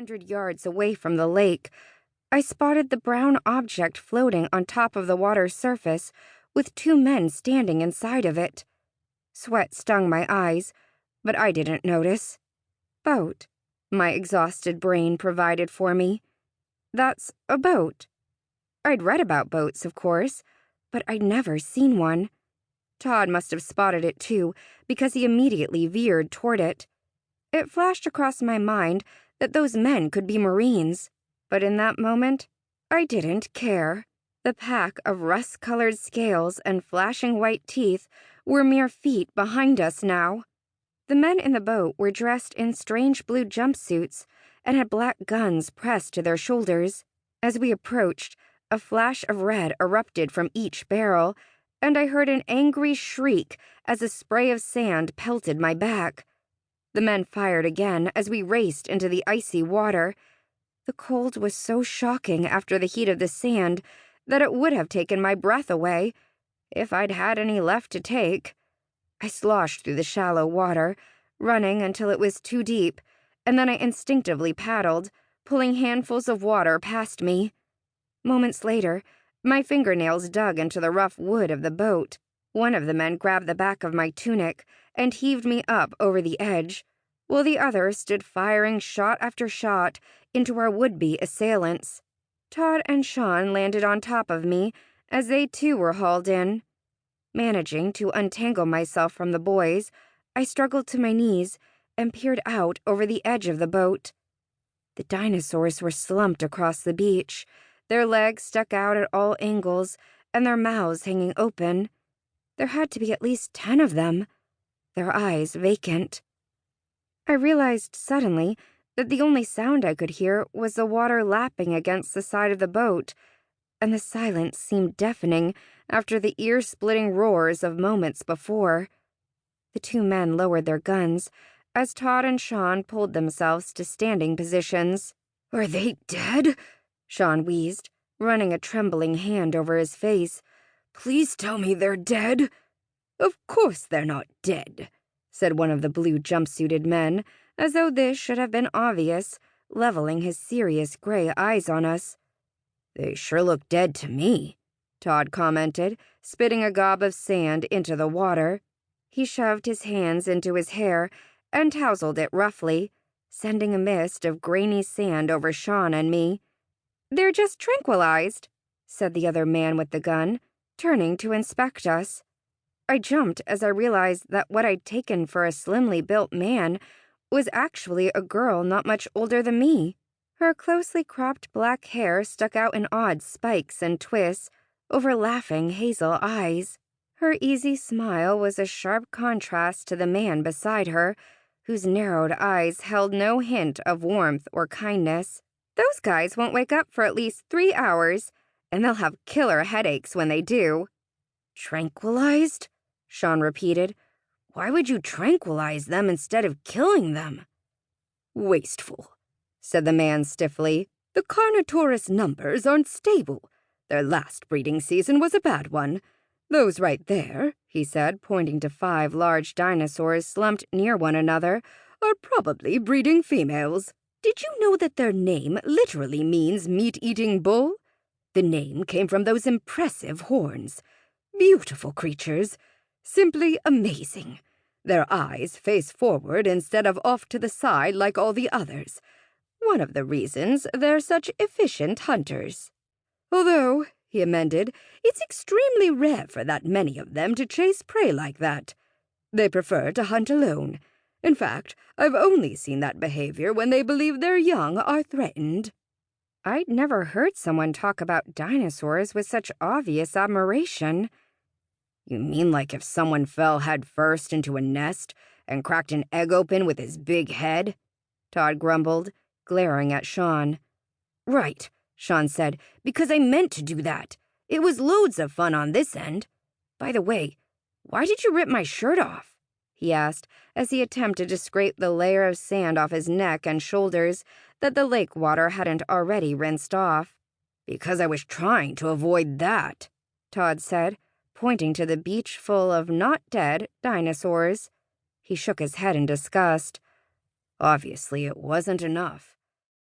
100 yards away from the lake, I spotted the brown object floating on top of the water's surface with two men standing inside of it. Sweat stung my eyes, but I didn't notice. Boat, my exhausted brain provided for me. That's a boat. I'd read about boats, of course, but I'd never seen one. Todd must have spotted it too, because he immediately veered toward it. It flashed across my mind that those men could be Marines, but in that moment, I didn't care. The pack of rust-colored scales and flashing white teeth were mere feet behind us now. The men in the boat were dressed in strange blue jumpsuits and had black guns pressed to their shoulders. As we approached, a flash of red erupted from each barrel, and I heard an angry shriek as a spray of sand pelted my back. The men fired again as we raced into the icy water. The cold was so shocking after the heat of the sand that it would have taken my breath away, if I'd had any left to take. I sloshed through the shallow water, running until it was too deep, and then I instinctively paddled, pulling handfuls of water past me. Moments later, my fingernails dug into the rough wood of the boat. One of the men grabbed the back of my tunic and heaved me up over the edge, while the other stood firing shot after shot into our would-be assailants. Todd and Sean landed on top of me as they too were hauled in. Managing to untangle myself from the boys, I struggled to my knees and peered out over the edge of the boat. The dinosaurs were slumped across the beach, their legs stuck out at all angles and their mouths hanging open. There had to be at least 10 of them, their eyes vacant. I realized suddenly that the only sound I could hear was the water lapping against the side of the boat, and the silence seemed deafening after the ear-splitting roars of moments before. The two men lowered their guns as Todd and Sean pulled themselves to standing positions. "Are they dead?" Sean wheezed, running a trembling hand over his face. "Please tell me they're dead." "Of course they're not dead," said one of the blue jumpsuited men, as though this should have been obvious, leveling his serious gray eyes on us. "They sure look dead to me," Todd commented, spitting a gob of sand into the water. He shoved his hands into his hair and tousled it roughly, sending a mist of grainy sand over Sean and me. "They're just tranquilized," said the other man with the gun, turning to inspect us. I jumped as I realized that what I'd taken for a slimly built man was actually a girl not much older than me. Her closely cropped black hair stuck out in odd spikes and twists over laughing hazel eyes. Her easy smile was a sharp contrast to the man beside her, whose narrowed eyes held no hint of warmth or kindness. "Those guys won't wake up for at least 3 hours, and they'll have killer headaches when they do." "Tranquilized?" Sean repeated. "Why would you tranquilize them instead of killing them?" "Wasteful," said the man stiffly. "The Carnotaurus numbers aren't stable. Their last breeding season was a bad one. Those right there," he said, pointing to 5 large dinosaurs slumped near one another, "are probably breeding females. Did you know that their name literally means meat-eating bull? The name came from those impressive horns. Beautiful creatures. Simply amazing. Their eyes face forward instead of off to the side like all the others. One of the reasons they're such efficient hunters. Although," he amended, "it's extremely rare for that many of them to chase prey like that. They prefer to hunt alone. In fact, I've only seen that behavior when they believe their young are threatened." I'd never heard someone talk about dinosaurs with such obvious admiration. "You mean like if someone fell head first into a nest and cracked an egg open with his big head?" Todd grumbled, glaring at Sean. "Right," Sean said, "because I meant to do that. It was loads of fun on this end. By the way, why did you rip my shirt off?" he asked as he attempted to scrape the layer of sand off his neck and shoulders that the lake water hadn't already rinsed off. "Because I was trying to avoid that," Todd said, pointing to the beach full of not-dead dinosaurs. He shook his head in disgust. "Obviously, it wasn't enough."